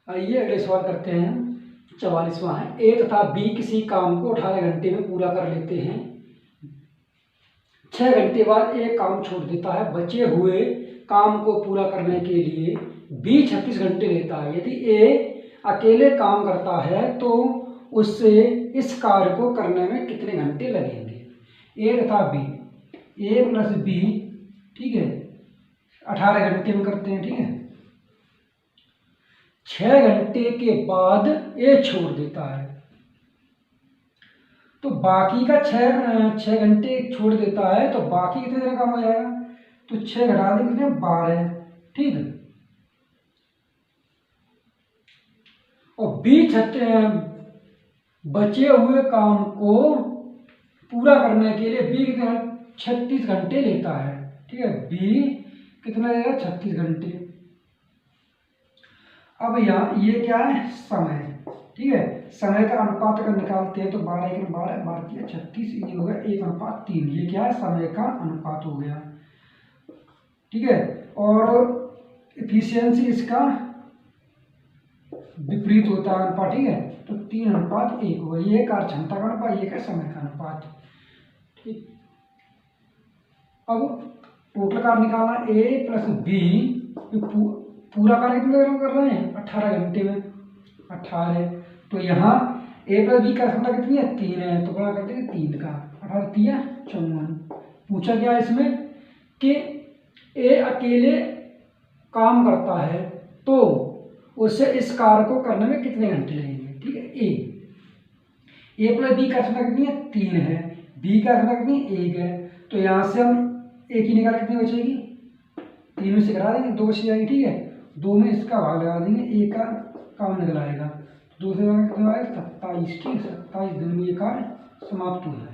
आइए अगले सवाल करते हैं। 44वां है, ए तथा बी किसी काम को 18 घंटे में पूरा कर लेते हैं। 6 घंटे बाद ए काम छोड़ देता है। बचे हुए काम को पूरा करने के लिए बी 36 घंटे लेता है। यदि ए अकेले काम करता है तो उससे इस कार्य को करने में कितने घंटे लगेंगे? ए तथा बी, ए प्लस बी, ठीक है, 18 घंटे में करते हैं, ठीक है। 6 घंटे के बाद ए छोड़ देता है तो बाकी का 6 घंटे छोड़ देता है तो बाकी कितने देर काम हो जाएगा? तो 6 घटा देंगे कितने? 12, ठीक है। और बचे हुए काम को पूरा करने के लिए बी कितने 36 घंटे लेता है, ठीक है। बी कितना लेगा? 36 घंटे। अब यहाँ ये क्या है? समय, ठीक है। समय का अनुपात अगर निकालते हैं तो 12 1 12 12 किया 36, ये हो गया 1:3। ये क्या है? समय का अनुपात हो गया, ठीक है। और एफिशिएंसी इसका विपरीत होता है अनुपात, ठीक है। तो 3:1 होगा। ये कार्य क्षमता का अनुपात, ये क्या? समय का अनुपात, ठीक। अब टोटल कार्य निकालना, ए प्लस बी, पूरा कार्य कितने देर में कर रहे हैं? 18 घंटे में, 18। तो यहाँ ए प्लस बी का क्षमता कितनी है? 3 है, तो बड़ा करते हैं 3 का, 18 3 54। पूछा गया इसमें कि ए अकेले काम करता है तो उससे इस कार्य को करने में कितने घंटे लगेंगे, ठीक है। ए प्लस बी का क्षमता कितनी है? 3 है, बी का क्षमता कितनी? 1 है। तो यहाँ से हम ए की निकाल कितनी बचेगी? 3 में से घटा देंगे, 2 बच जाएगी, ठीक है। 2 में इसका भाग लगा देंगे, ए का काम निकल आएगा। 2 से कितना आएगा? 27, ठीक है। 27 दिन में ये कार्य समाप्त हो जाएगा।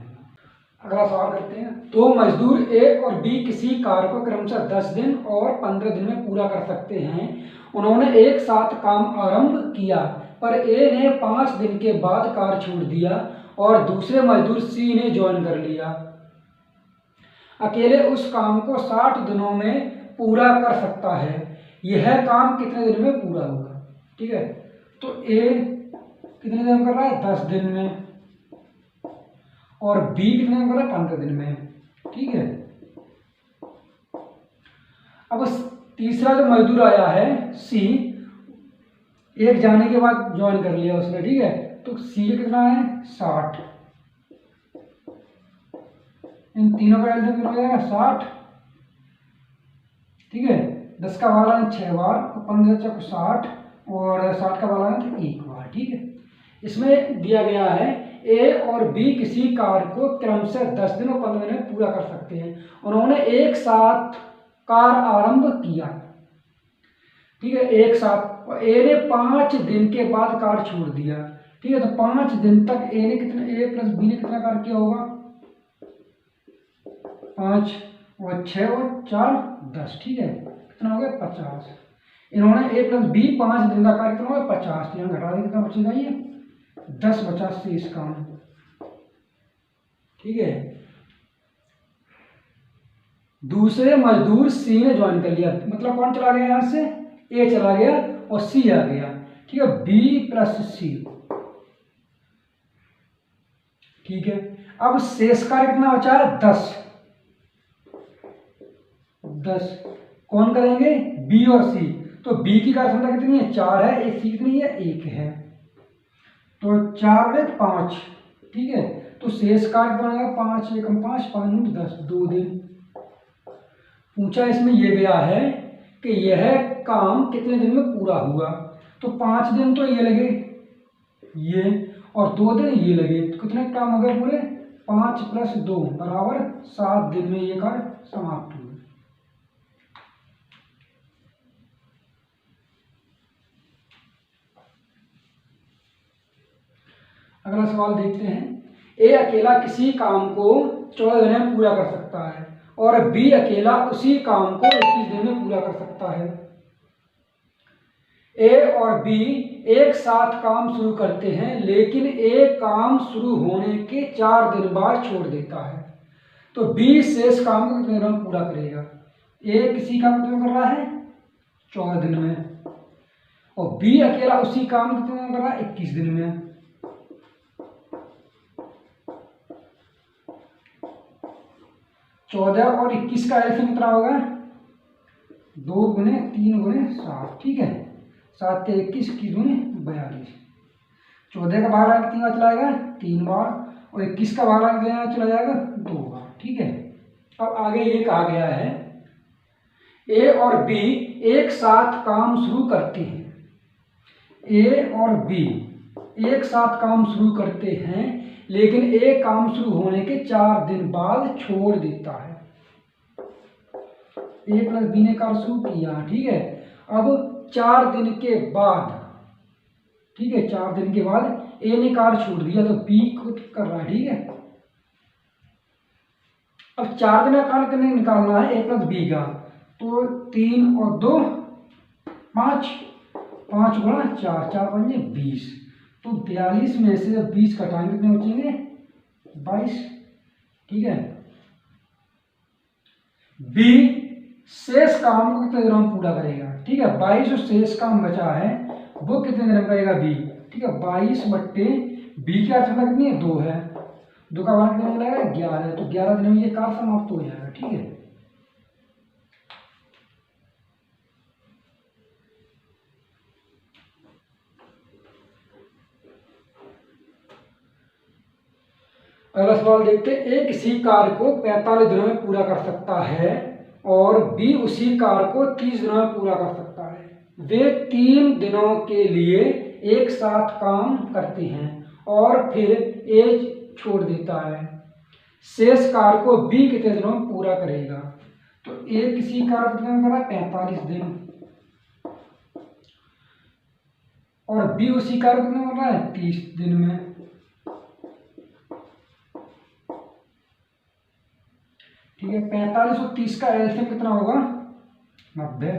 अगला सवाल करते हैं। 2 मजदूर ए और बी किसी कार्य को क्रमशः 10 दिन और 15 दिन में पूरा कर सकते हैं। उन्होंने एक साथ काम आरंभ किया, पर ए ने 5 दिन के बाद कार्य छोड़ दिया और दूसरे मजदूर सी ने ज्वाइन कर लिया। अकेले उस काम को 60 दिनों में पूरा कर सकता है। यह काम कितने दिन में पूरा होगा, ठीक है। तो ए कितने दिन में कर रहा है? 10 दिन में, और बी कितने दिन में कर रहा है? 15 दिन में, ठीक है। अब तीसरा जो मजदूर आया है सी, एक जाने के बाद ज्वाइन कर लिया उसने, ठीक है। तो सी कितना है? 60। इन तीनों का एलसीएम कितना हो जाएगा? 60, ठीक है। 10 का भाग लगाना 6 बार, 15 चौक 60, और 60 का भाग लगाना 1 बार, ठीक है। इसमें दिया गया है ए और बी किसी कार्य को क्रमशः 10 दिन और 15 दिन में पूरा कर सकते हैं। उन्होंने एक साथ कार्य आरंभ किया, ठीक है, एक साथ। ए ने 5 दिन के बाद कार्य छोड़ दिया, ठीक है। तो 5 दिन तक ए ने कितना, ए प्लस बी ने कितना कार्य किया होगा? 5 और 6 और 4 10, ठीक है। कितना हो गया? 50। इन्होंने ए प्लस बी 5 दिन का कार्य कितना होगा? 50। यहाँ घटा दें, कितना बचेगा? ये 10 बचा शेष काम, ठीक है। दूसरे मजदूर सी ने ज्वाइन कर लिया, मतलब कौन चला गया? यहाँ से ए चला गया और सी आ गया, ठीक है। बी प्लस सी, ठीक है। अब शेष कार्य कितना बचा है? 10। कौन करेंगे? बी और सी। तो बी की कार्य क्षमता कितनी है? 4 है, ए सी कितनी है? 1 है। तो 4 में 5, ठीक है। तो शेष कार्य कितना आएगा? 5 1 5 5 10, 2 दिन। पूछा इसमें यह गया है कि यह काम कितने दिन में पूरा हुआ। तो 5 दिन तो ये लगे, ये, और 2 दिन ये लगे, तो कितने काम हो गए पूरे? 5 + 2 बराबर 7 दिन में ये कार्य समाप्त हुआ। अगला सवाल देखते हैं। ए अकेला किसी काम को 14 दिन में पूरा कर सकता है और बी अकेला उसी काम को 21 दिन में पूरा कर सकता है। ए और बी एक साथ काम शुरू करते हैं, लेकिन ए काम शुरू होने के 4 दिन बाद छोड़ देता है। तो बी शेष काम को कितने दिन में पूरा करेगा? ए किसी काम कितने कर रहा है? 14 दिन में, और बी अकेला उसी काम कितने दिन में कर रहा है, 21 दिन में। चौदह और 21 का एलसीएम कितना होगा, 2 गुने 3 गुने 7, ठीक है। 7 से 21, 21 गुने 42। 14 का भाग लगा 3 बार चलाएगा 3 बार, और 21 का भाग लगा चला जाएगा 2 बार, ठीक है। अब आगे ये कहा गया है ए और बी एक साथ काम शुरू करते हैं। ए और बी एक साथ काम शुरू करते हैं, लेकिन ए काम शुरू होने के 4 दिन बाद छोड़ देता है। ए प्लस बी ने काम शुरू किया, ठीक है। अब 4 दिन के बाद, ठीक है, 4 दिन के बाद ए ने कार्य छोड़ दिया तो बी खुद कर रहा है, ठीक है। अब 4 दिन का कार्य करने निकालना है ए प्लस बी का, तो 3 और 2 5, 5 गुणा 4, 4 पंजे 20, तो 42 में से 20 घटाएंगे कितने बचेंगे, 22, ठीक है। बी शेष काम को कितने दिनों में पूरा करेगा, ठीक है। 22 जो शेष काम बचा है वो कितने दिन में करेगा बी, ठीक है। 22 बट्टे बी की अर्थ कितनी है, 2 है, 2 का मान कितना लगेगा 11, तो 11 दिन में ये कार्य समाप्त हो जाएगा, ठीक है। अगला सवाल देखते हैं, ए किसी कार्य को 45 दिनों में पूरा कर सकता है और बी उसी कार्य को 30 दिनों में पूरा कर सकता है। वे 3 दिनों के लिए एक साथ काम करते हैं और फिर ए छोड़ देता है। शेष कार्य को बी कितने दिनों में पूरा करेगा, तो ए किसी कार्य कितने में कर रहा है, 45 दिन, और बी उसी कार्य कितने में कर रहा है, 30 दिन में, ठीक है। 45 और 30 का एलसीएम कितना होगा, 90,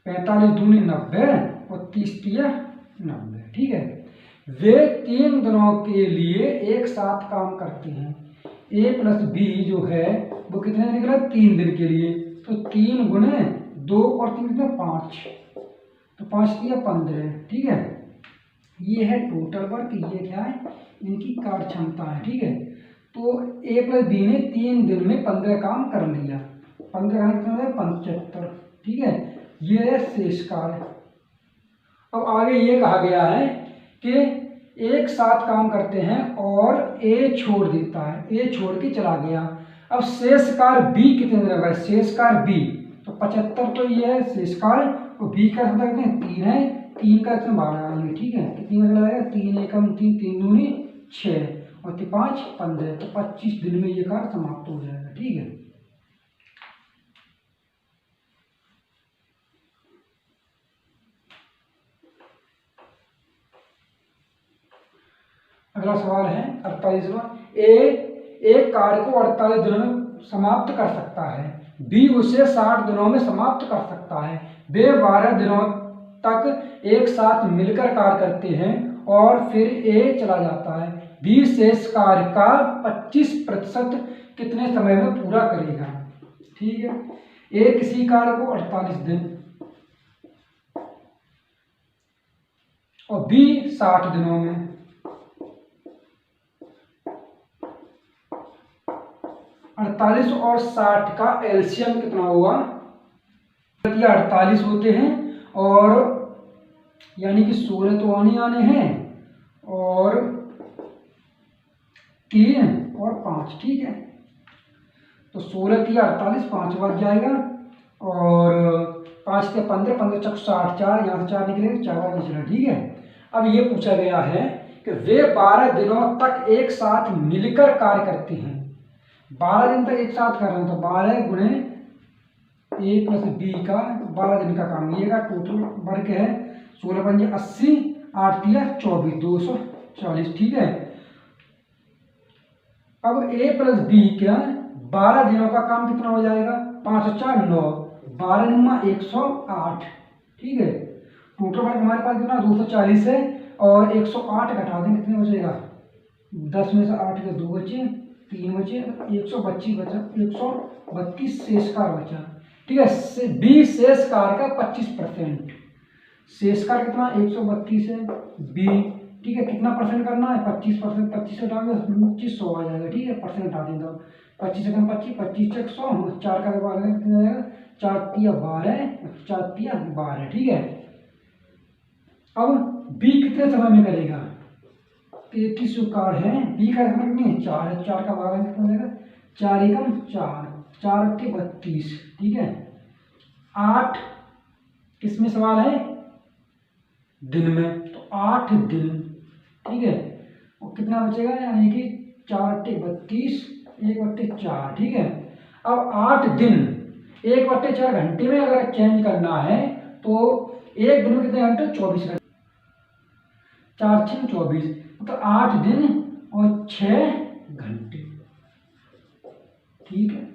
45 दूनी 90 और 30 तिया 90, ठीक है। वे 3 दिनों के लिए एक साथ काम करते हैं। ए प्लस बी जो है वो कितने निकला, 3 दिन के लिए, तो 3 गुने 2 और 3 कितने 5, तो 5 तिया 15, ठीक है। ये है टोटल वर्क, ये क्या है, इनकी कार्य क्षमता है, ठीक है। तो ए प्लस बी ने 3 दिन में 15 काम कर लिया, 15 का 75, ठीक है। ये है शेष कार्य। अब आगे ये कहा गया है कि एक साथ काम करते हैं और ए छोड़ देता है, ए छोड़ के चला गया। अब शेष कार्य बी कितने दिन लगा, शेष कार्य बी, तो 75 तो ये है शेष कार्य, और बी का कितने 3 है, 3 का इसमें भाग लगाएंगे, ठीक है। कितनी में लगाएगा, 3 एकम 3, 3 दूनी 6 और 5 15, तो 25 दिन में ये कार्य समाप्त हो जाएगा, ठीक है। अगला सवाल है 48वां, ए एक कार्य को 48 दिनों में समाप्त कर सकता है, बी उसे 60 दिनों में समाप्त कर सकता है। वे 12 दिनों तक एक साथ मिलकर कार्य करते हैं और फिर ए चला जाता है। बी शेष कार्य का 25% कितने समय में पूरा करेगा, ठीक है। ए किसी कार्य को 48 दिन और बी 60 दिनों में, 48 और 60 का एलसीएम कितना होगा, 48 होते हैं और यानी कि 16 तो आने हैं और 3 और 5, ठीक है। तो 16 की 48, 5 बार जाएगा और 5 से 15, 15 चक 60, 4 यहाँ से 4 निकलेगा, 4 बार निकलेगा, ठीक है। अब ये पूछा गया है कि वे 12 दिनों तक एक साथ मिलकर कार्य करते हैं। 12 दिन तक एक साथ कर रहे हैं, तो 12 गुणे ए प्लस बी का 12 दिन का काम, ये का टोटल वर्क है 16 पंजे 80, 8 तिया 24, 240, ठीक है। अब ए प्लस बी का 12 दिनों का काम कितना हो जाएगा, 5 और 4 9, 12 नुमा 108, ठीक है। टोटल वर्क हमारे पास कितना 240 है और 108 घटा दें कितने बचेगा, 10 में से 8 के 2 बचे, 3 बचे, 132 बचा, 132 शेष कार्य बचा, ठीक है। बी शेष कार्य का 25%, शेष का कितना 132 है बी। ठीक है, कितना परसेंट करना है 25%, 25 हटा के 2500 आ जाएगा। ठीक है, परसेंट हटा दें तो 25 सेकंड 25, 25 चक 100, 4 का बार कितना जाएगा 4 तिया 12, 4 तिया 12। ठीक है, अब बी कितने समय में करेगा 33 जो कार्ड है बी का समय कितनी है 4 है, 4 का बार कितना हो जाएगा 4 एकम 4, 4 के 32। ठीक है, 8 किसमें सवाल है दिन में, तो 8 दिन। ठीक है, और कितना बचेगा यानी कि 4 टे 32, 1/4। ठीक है, अब 8 दिन 1/4 घंटे में अगर चेंज करना है तो एक दिन में कितने घंटे 24 घंटे, 4 6 24, मतलब 8 दिन और 6 घंटे। ठीक है।